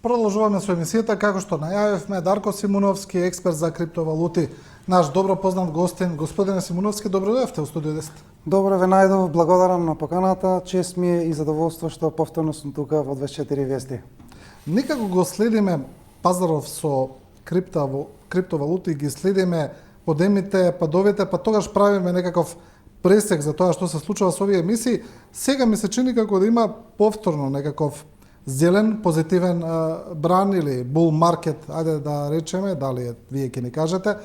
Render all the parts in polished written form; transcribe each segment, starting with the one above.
Продолжуваме со емисијата, како што најавивме, Дарко Симуновски, експерт за криптовалути, наш добро познат гостин. Господине Симуновски, добро дојдовте у студио 10. Добро ве најдов, благодарам на поканата, чест ми е и задоволство што повторно сум тука во 24 вести. Никако го следиме пазаров со криптовалути, ги следиме подемите, падовите, па тогаш правиме некаков пресек за тоа што се случува со овие емисии. Сега ми се чини како да има повторно некаков зелен, позитивен бран или бул маркет, ајде да речеме, дали вие ќе ни кажете,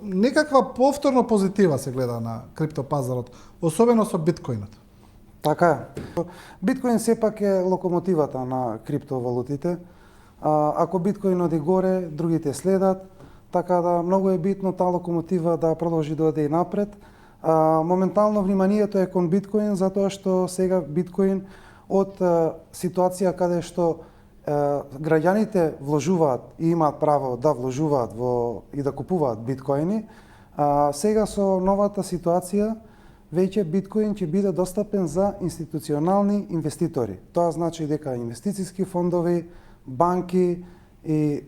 некаква повторно позитива се гледа на криптопазарот, особено со биткоинот. Така е. Биткоин сепак е локомотивата на криптовалутите. Ако биткоин оди горе, другите следат, така да многу е битно таа локомотива да продолжи да оде и напред. Моментално вниманието е кон биткоин, затоа што сега биткоин од ситуација каде што граѓаните вложуваат и имаат право да вложуваат и да купуваат биткоини, сега со новата ситуација веќе биткоин ќе биде достапен за институционални инвеститори. Тоа значи дека инвестициски фондови, банки и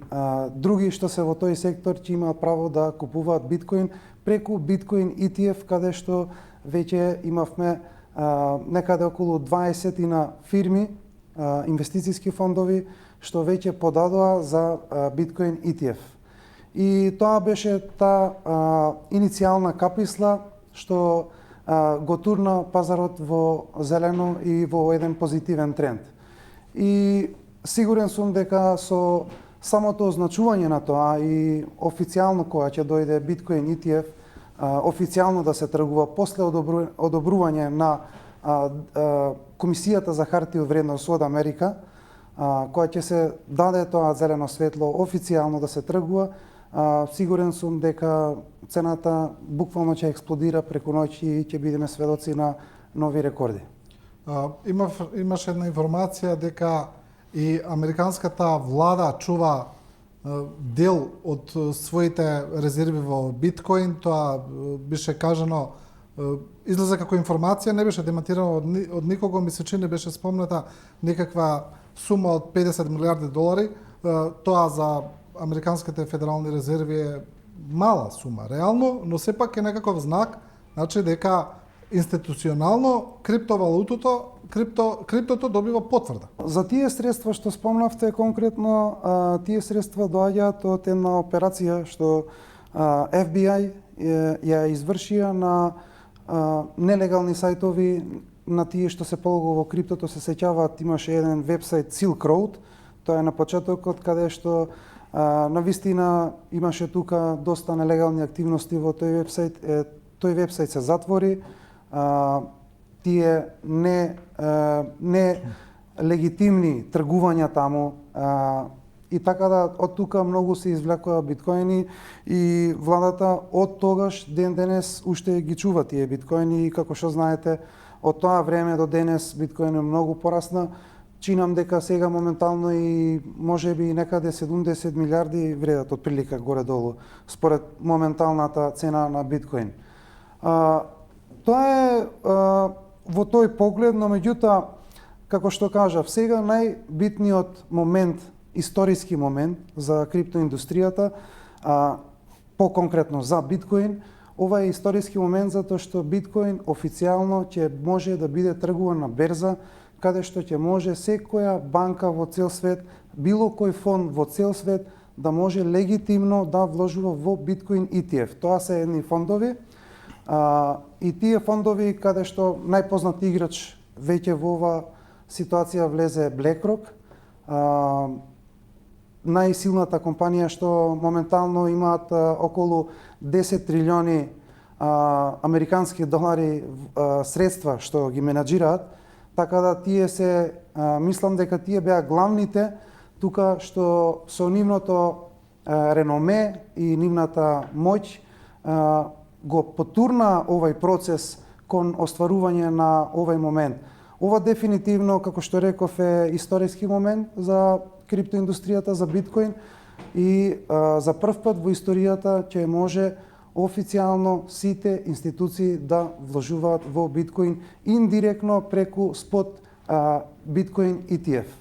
други што се во тој сектор ќе имаат право да купуваат биткоин преку биткоин ETF, каде што веќе имавме некаде околу 20 на фирми, инвестициски фондови, што веќе подадоа за биткоин ETF. И тоа беше таа иницијална каписла што го турна пазарот во зелено и во еден позитивен тренд. И сигурен сум дека со самото означување на тоа и официјално кога ќе дојде биткоин ETF, официјално да се тргува после одобрување на Комисијата за хартија од вредност од Америка, која ќе се даде тоа зелено светло официјално да се тргува, сигурен сум дека цената буквално ќе експлодира преку ноќ и ќе бидеме сведоци на нови рекорди. Имаше една информација дека и американската влада чува дел од своите резерви во биткоин. Тоа беше кажано, излезе како информација, не беше демантирано од никого, ми се чини беше спомната некаква сума од 50 милиарди долари. Тоа за американските федерални резерви е мала сума, реално, но сепак е некаков знак, значи дека институционално криптото добива потврда. За тие средства што спомнавте конкретно, тие средства доаѓаат од една операција што FBI ја извршија на нелегални сајтови, на тие што се полага во криптото се сеќаваат, имаше еден вебсајт Silk Road, тоа е на почетокот каде што навистина имаше тука доста нелегални активности во тој вебсајт. Тој вебсајт се затвори, тие не легитимни тргувања таму и така да од тука многу се извлекоа биткоини и владата од тогаш ден денес уште ги чува тие биткоини и како што знаете од тоа време до денес биткоин е многу порасна. Чинам дека сега моментално и можеби некаде 70 милиарди вредат од прилика горе-долу според моменталната цена на биткоин. Тоа е во тој поглед, но меѓутоа, како што кажав, сега најбитниот момент, историски момент за криптоиндустријата, по-конкретно за биткоин, ова е историски момент затоа што биткоин официјално ќе може да биде тргуван на берза, каде што ќе може секоја банка во цел свет, било кој фонд во цел свет да може легитимно да вложува во биткоин ETF. Тоа се едни фондови, и тие фондови каде што најпознат играч веќе во ова ситуација влезе BlackRock, најсилната компанија што моментално имаат околу 10 трилиони американски долари средства што ги менаџираат, така да тие се, мислам дека тие беа главните тука што со нивното реноме и нивната моќ го потурна овај процес кон остварување на овај момент. Ова дефинитивно, како што реков, е историски момент за криптоиндустријата, за биткоин и за прв пат во историјата ќе може официјално сите институции да вложуваат во биткоин индиректно преку спот биткоин ETF.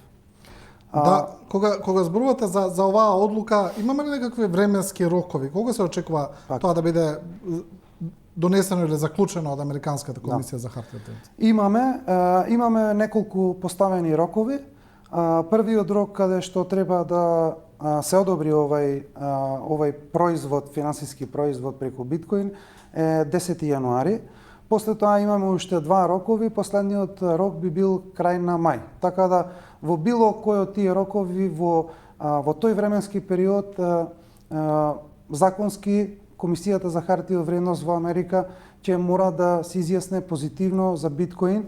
Да, кога зборувате за оваа одлука, имаме ли некакви временски рокови? Кога се очекува тоа да биде донесено или заклучено од Американската комисија за харта? Имаме неколку поставени рокови. Првиот рок каде што треба да се одобри овај производ, финансиски производ преку биткоин е 10 јануари. После тоа имаме уште два рокови, последниот рок би бил крај на мај. Така да во било кој од тие рокови во тој временски период законски Комисијата за хартија од вредност во Америка ќе мора да се изјасне позитивно за биткоин.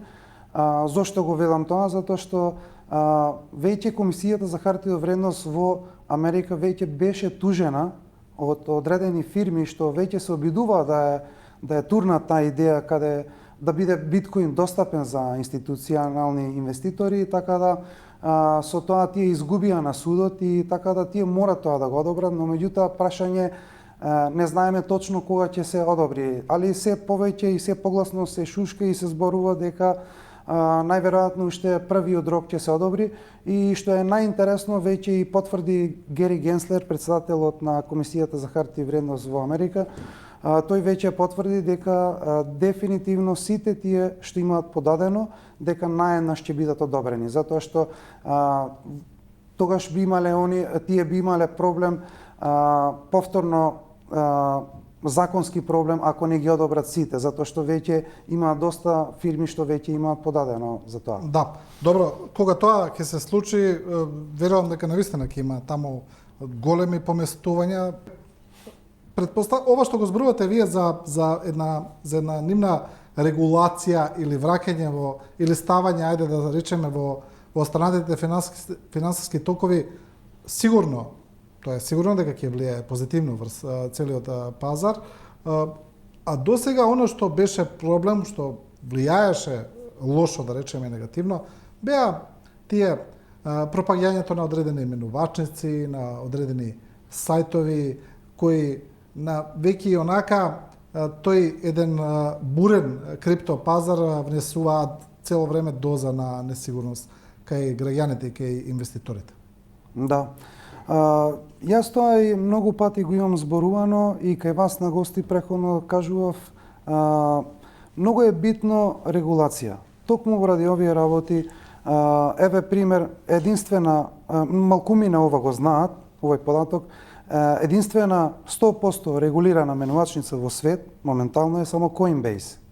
Зошто го велам тоа? Затоа што веќе Комисијата за хартија од вредност во Америка веќе беше тужена од одредени фирми што веќе се обидуваа да турнат таа идеја каде да биде биткоин достапен за институционални инвеститори, така да со тоа тие изгубија на судот и така да тие мора тоа да го одобрат, но меѓутоа прашање не знаеме точно кога ќе се одобри, али се повеќе и се погласно се шушка и се зборува дека најверојатно уште првиот рок ќе се одобри и што е најинтересно веќе и потврди Гери Генслер, председателот на Комисијата за хартија и вредност во Америка. Тој веќе потврди дека дефинитивно сите тие што имаат подадено дека наеднаш ќе бидат одобрени, затоа што тогаш тие би имале проблем повторно законски проблем ако не ги одобрат сите, затоа што веќе има доста фирми што веќе имаат подадено за тоа. Да, добро, кога тоа ќе се случи, верувам дека навистина ќе има таму големи поместувања. Ова што го зборувате вие за една нивна регулација или враќање или ставање, ајде да речеме во останатите финансиски токови, сигурно дека ќе влијае позитивно врз целиот пазар. А досега оно што беше проблем, што влијаеше лошо, да речеме негативно, беа тие пропагањето на одредени именувачници, на одредени сајтови кои на веќе и онака тој еден бурен крипто пазар внесуваат цело време доза на несигурност кај граѓаните и кај инвеститорите. Да. Јас тоа и многу пати го имам зборувано и кај вас на гости преходно кажував, многу е битно регулација. Токму ради овие работи, еве пример, единствена, малкумина ова го знаат, овој податок, единствена 100% регулирана менувачница во свет, моментално е само Coinbase.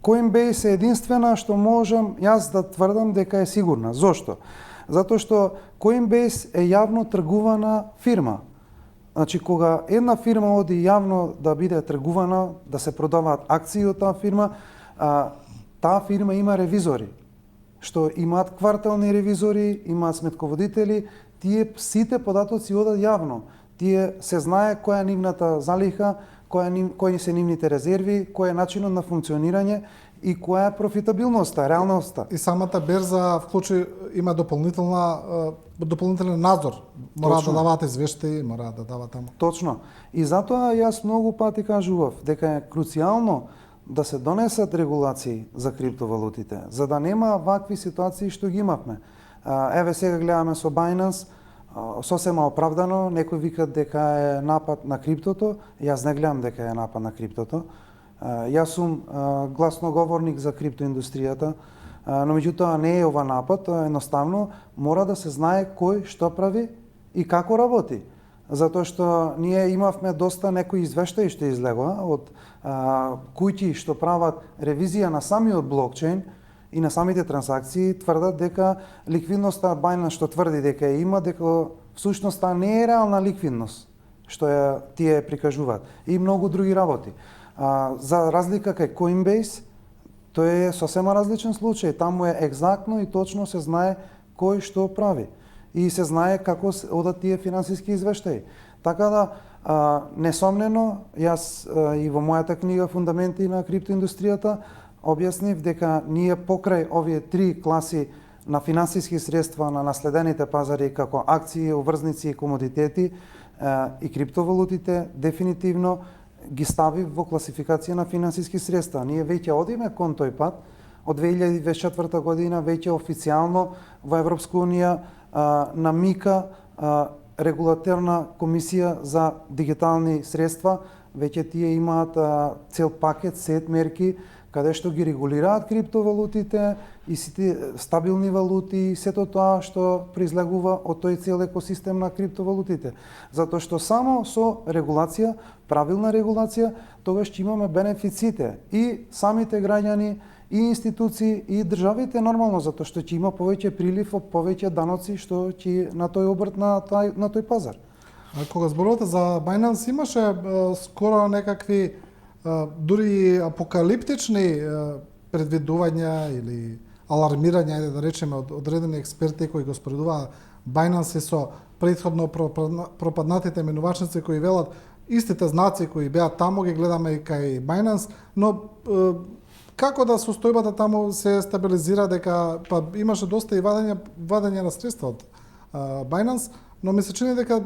Coinbase е единствена што можам јас да тврдам дека е сигурна. Зошто? Затоа што Coinbase е јавно тргувана фирма. Значи, кога една фирма оди јавно да биде тргувана, да се продаваат акции од таа фирма, таа фирма има ревизори, што имаат квартални ревизори, имаат сметководители, тие сите податоци одат јавно. Тие се знае која е нивната залиха, кои се нивните резерви, кој е начинот на функционирање и која е профитабилноста, реалноста. И самата берза има дополнителен надзор. Мора да даваат извештаи, мора да даваат таму. Точно. И затоа јас многу пати кажував дека е круцијално да се донесат регулации за криптовалутите, за да нема вакви ситуации што ги имавме. Еве сега гледаме со Binance, сосема оправдано, некои викат дека е напад на криптото, јас не гледам дека е напад на криптото. Јас сум гласноговорник за криптоиндустријата, но меѓутоа не е ова напад, едноставно мора да се знае кој што прави и како работи. Затоа што ние имавме доста некои извештаи што излегоа од куќи што прават ревизија на самиот блокчейн и на самите трансакции, тврдат дека ликвидноста Binance што тврди дека ја има, дека всушност таа не е реална ликвидност што тие прикажуваат и многу други работи. За разлика кај Coinbase, тој е сосема различен случај. Таму е екзактно и точно се знае кој што прави и се знае како одат тие финансиски извештаи. Така да, несомнено, јас и во мојата книга Фундаменти на криптоиндустријата објаснив дека ние покрај овие три класи на финансиски средства на наследените пазари како акции, обврзници и комодитети и криптовалутите дефинитивно ги стави во класификација на финансиски средства. Ние веќе одиме кон тој пат. Од 2024 година веќе официјално во Европска унија намика регулаторна комисија за дигитални средства, веќе тие имаат цел пакет, сет мерки, каде што ги регулираат криптовалутите и сите стабилни валути и сето тоа што произлегува од тој цел екосистем на криптовалутите. Затоа што само со регулација, правилна регулација, тогаш ќе имаме бенефиците и самите граѓани, и институции, и државите нормално, затоа што ќе има повеќе прилив од повеќе даноци што ќе на тој обрт на тој пазар. А кога зборувате за Binance, имаше скоро некакви дури апокалиптични предвидувања или алармирања, ајде да речеме, од одредени експерти кои го споредуваат Binance со претходно пропаднатите менувачници кои велат истите знаци кои беа таму ги гледаме и кај Binance, но како да состојбата таму се стабилизира, дека па имаше доста и вадење на средства од Binance, но ми се чини дека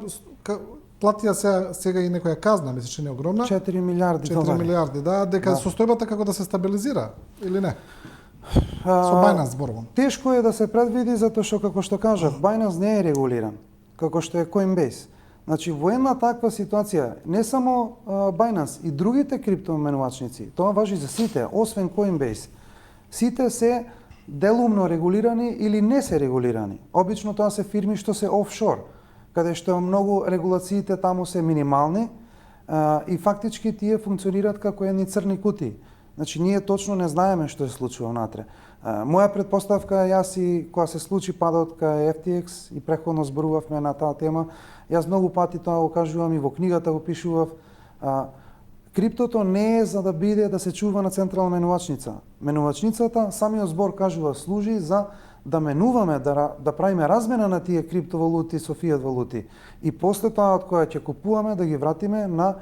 платија сега и некоја казна, ми се чини огромна. 4 милиарди долари. 4 милиарди, да, дека состојбата како да се стабилизира или не? Со Binance зборувам. Тешко е да се предвиди затоа што како што кажав, Binance не е регулиран, како што е Coinbase. Значи во една таква ситуација, не само Binance и другите криптоменувачници, тоа важи за сите, освен Coinbase. Сите се делумно регулирани или не се регулирани. Обично тоа се фирми што се офшор, каде што многу регулациите таму се минимални и фактички тие функционираат како едни црни кутии. Значи ние точно не знаеме што се случува внатре. Моја предпоставка е, јас и кога се случи падот кај FTX и претходно зборувавме на таа тема, јас многу пати тоа го кажувам и во книгата го пишував, криптото не е за да биде да се чува на централна менувачница. Менувачницата, самиот збор кажува, служи за да менуваме, да правиме размена на тие криптовалути со фиат валути. И после тоа од која ќе купуваме да ги вратиме на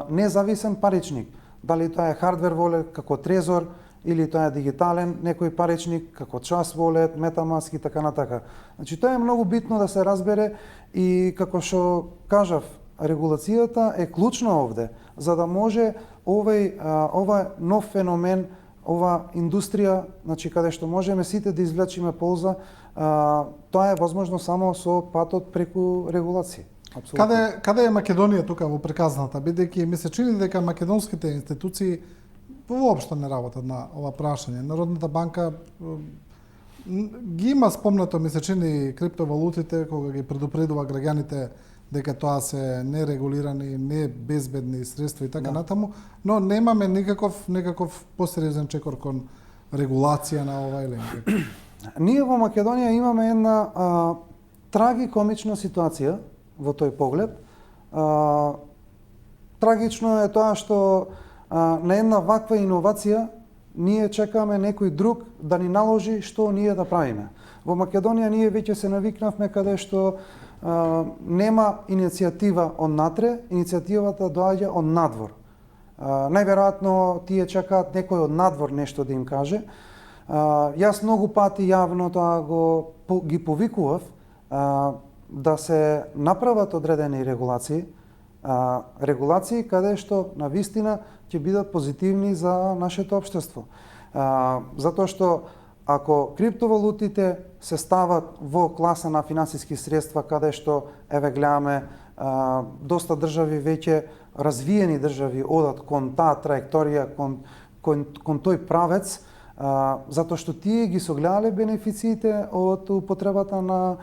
независен паричник. Дали тоа е хардвер волет како Трезор, или тоа е дигитален некој паричник како Trust Wallet, MetaMask и така натака. Значи тоа е многу битно да се разбере и како што кажав, регулацијата е клучна овде, за да може ова нов феномен, ова индустрија, значи каде што можеме сите да извлечиме полза, тоа е возможно само со патот преку регулација. Каде е Македонија тука во приказната, бидејќи ми се чини дека македонските институции воопшто не работат на ова прашање. Народната банка ги има спомнато, ми се чини, криптовалутите кога ги предупредува граѓаните дека тоа се нерегулирани, не безбедни средства и така натаму, но немаме некаков посериозен чекор кон регулација на ова или некако. Ние во Македонија имаме една трагикомична ситуација во тој поглед. Трагично е тоа што на една ваква иновација ние чекаме некој друг да ни наложи што ние да правиме. Во Македонија ние веќе се навикнавме каде што нема иницијатива од натре, иницијативата доаѓа од надвор. Најверојатно тие чекаат некој од надвор нешто да им каже. Јас многу пати јавно тоа ги повикував да се направат одредени регулации, регулации каде што на вистина ќе бидат позитивни за нашето општество. Затоа што ако криптовалутите се стават во класа на финансиски средства каде што еве гледаме доста држави веќе развиени држави одат кон таа траекторија, кон тој правец, затоа што тие ги согледале бенефициите од употребата на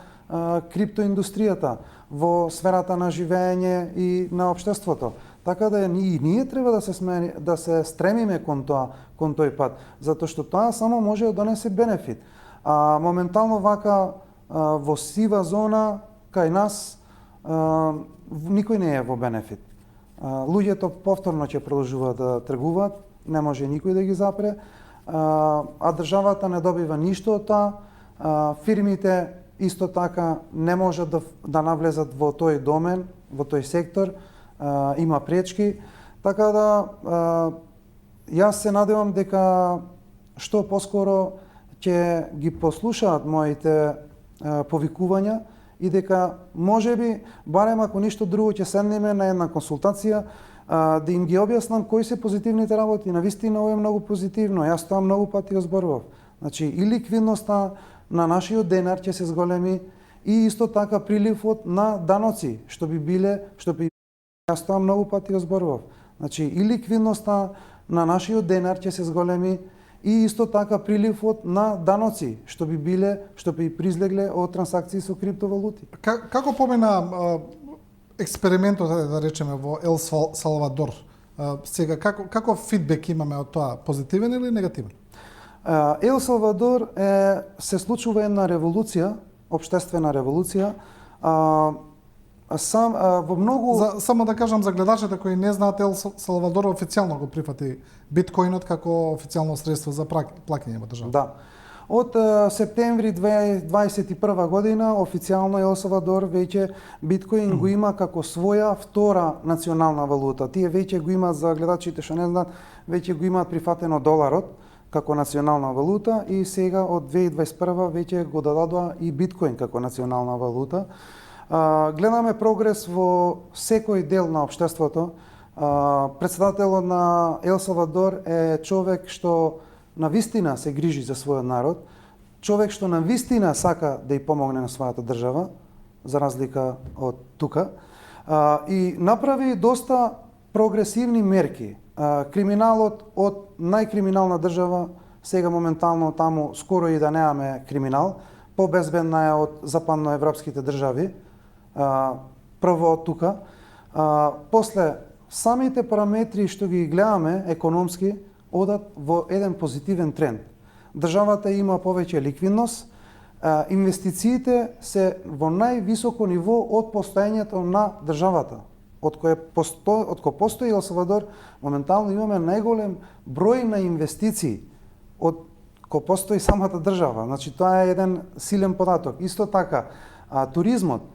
криптоиндустријата во сферата на живење и на општеството. Така да и ние треба да се стремиме кон тој пат, затоа што тоа само може да донесе бенефит. Моментално вака во сива зона кај нас никој не е во бенефит. Луѓето повторно ќе продолжуваат да тргуваат, не може никој да ги запре, а државата не добива ништо од тоа, фирмите исто така не можат да навлезат во тој домен, во тој сектор, има пречки, така да јас се надевам дека што поскоро ќе ги послушаат моите повикувања и дека можеби, барем ако ништо друго, ќе седнеме на една консултација да им ги објаснам кои се позитивните работи. Навистина ова е многу позитивно. Јас тоа многу пати го зборував. Значи и ликвидноста, на нашиот денар ќе се зголеми и исто така приливот на даноци, што би јас тоа многу пати го зборував. Значи и ликвидноста на нашиот денар ќе се зголеми и исто така приливот на даноци, што би призлегле од трансакции со криптовалути. Како помина експериментот, да речеме, во Ел Салвадор? Сега, како фидбек имаме од тоа? Позитивен или негативен? Ел Салвадор се случува една револуција, општествена револуција, во многу... Само да кажам за гледачите кои не знаат, Ел Салвадор официјално го прифати биткоинот како официјално средство за плаќање во државата. Да. Од септември 2021 година официјално Ел Салвадор веќе биткоин го има како своја втора национална валута. Тие веќе го имаат, за гледачите што не знаат, веќе го имаат прифатено доларот како национална валута и сега од 2021 веќе го дадоа и биткоин како национална валута. Гледаме прогрес во секој дел на општеството. Председателот на Ел Салвадор е човек што навистина се грижи за својот народ, човек што навистина сака да ја помогне на својата држава, за разлика од тука, и направи доста прогресивни мерки. Криминалот од најкриминална држава, сега моментално таму скоро и да немаме криминал, побезбедна е од западноевропските држави, прво од тука. После, самите параметри што ги гледаме економски, одат во еден позитивен тренд. Државата има повеќе ликвидност, инвестициите се во највисоко ниво од постоењето на државата. Од кога постои Ел Салвадор, моментално имаме најголем број на инвестиции од кога постои самата држава. Значи тоа е еден силен податок. Исто така, туризмот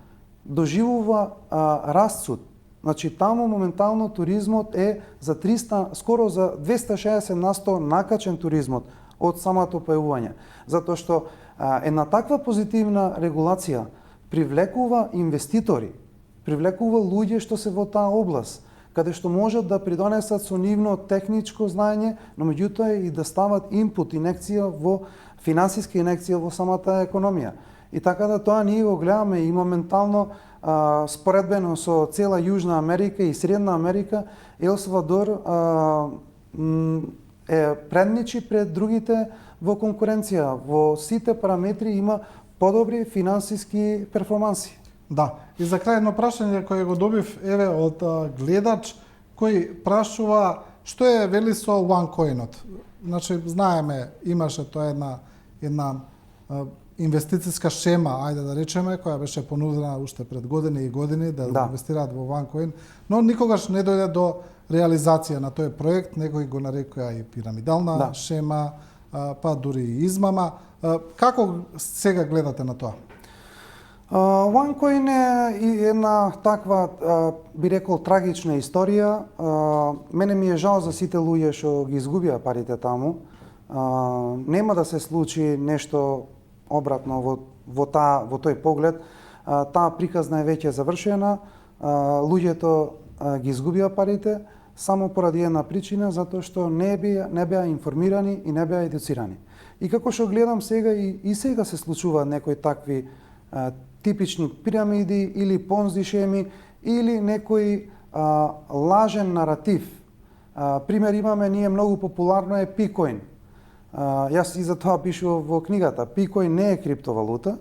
доживува расцут. Значи таму моментално туризмот е за 300, скоро за 260% накачен туризмот од самото појавување. Затоа што една таква позитивна регулација привлекува инвеститори, привлекува луѓе што се во таа област, каде што можат да придонесат со нивно техничко знаење, но меѓутоа и да стават инпут, инекција во финансиска инекција во самата економија. И така да тоа ние го гледаме и моментално споредбено со цела Јужна Америка и Средна Америка, Ел Салвадор е предничи пред другите во конкуренција. Во сите параметри има подобри финансиски перформанси. Да, и за крај едно прашање кое го добив еве од гледач кој прашува што е вели со OneCoin-от. Значи знаеме имаше тоа една инвестициска шема, ајде да речеме, која беше понудена уште пред години и години да инвестираат во OneCoin, но никогаш не дојде до реализација на тој проект, некои го нарекоа и пирамидална шема, па дури и измама. Како сега гледате на тоа? OneCoin е една таква, би рекол, трагична историја. Мене ми е жал за сите луѓе што ги изгубија парите таму. Нема да се случи нешто обратно во тој поглед. Таа приказна е веќе завршена. Луѓето ги изгубија парите само поради една причина, затоа што не беа информирани и не беа едуцирани. И како што гледам сега, и сега се случуваат некои такви типични пирамиди или понзи шеми или некој лажен наратив. Пример имаме, ние многу популарно е Picoin. Јас и за тоа пишував во книгата. Picoin не е криптовалута,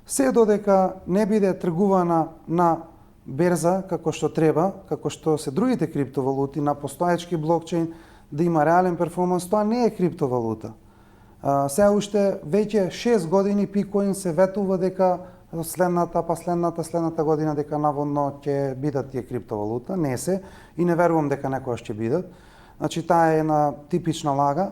се додека не биде тргувана на берза како што треба, како што се другите криптовалути, на постоечки блокчейн, да има реален перформанс, тоа не е криптовалута. Сега уште веќе 6 години Picoin се ветува дека следната година дека наводно ќе бидат тие криптовалута, не се, и не верувам дека некојаш ќе бидат. Значи таа е една типична лага.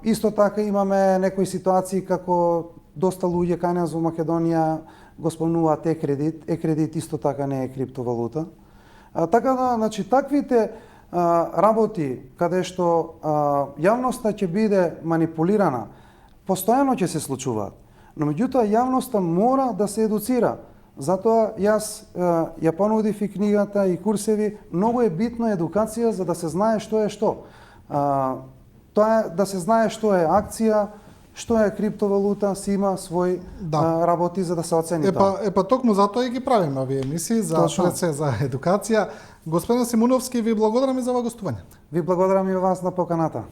Исто така имаме некои ситуации како доста луѓе кај нас во Македонија го спомнуваат Екредит. Екредит исто така не е криптовалута. Така да, значи таквите работи каде што јавноста ќе биде манипулирана, постојано ќе се случуваат. Но меѓутоа јавноста мора да се едуцира. Затоа јас ја понудив и книгата и курсеви. Многу е битна едукација за да се знае што е што. Тоа е да се знае што е акција, што е криптовалута, си има свој работи за да се оцени тоа. Епа токму затоа и ги правиме овие емисии за Точно. пред се за едукација. Господин Симуновски, ви благодарам и за ова гостување. Ви благодарам и вас на поканата.